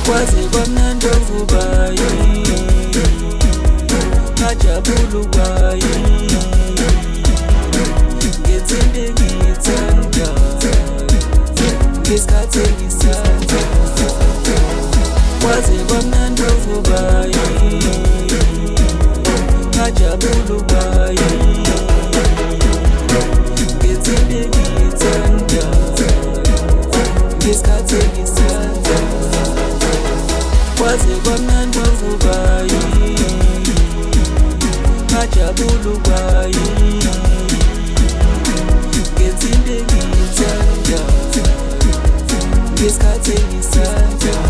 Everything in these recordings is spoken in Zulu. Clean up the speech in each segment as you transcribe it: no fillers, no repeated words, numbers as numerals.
kwaze kwamnandi ovubayo ngajabula ukwayo ngethembe ngithandayo ngesikhathi engisathandayo kwaze kwamnandi ovubayo ngajabula ukwayo ngethembe ngithandayo ngesikhathi engisathandayo kwaze kwamnandi ovubayo ngajabula ukwayo ngethembe ngithandayo ngesikhathi engisathandayo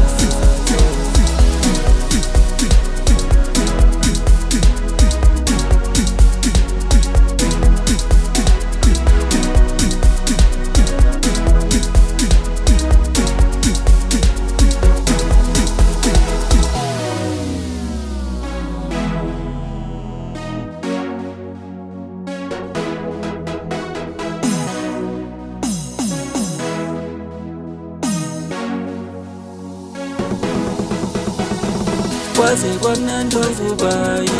kwaze kwamnandi ovubayo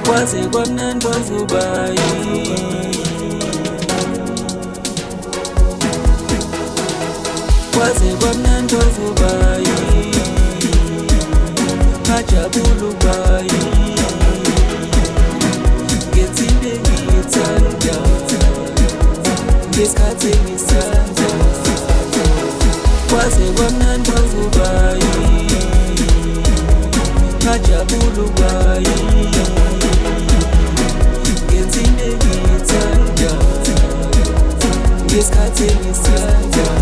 kwaze kwamnandi ovubayo kwaze kwamnandi ovubayo ngajabula ukwayo ngethembe ngithandayo ngesikhathi engisathandayo kwaze kwamnandi ovubayo ngajabula ukwayo ngethembe ngithandayo ngesikhathi engisathandayo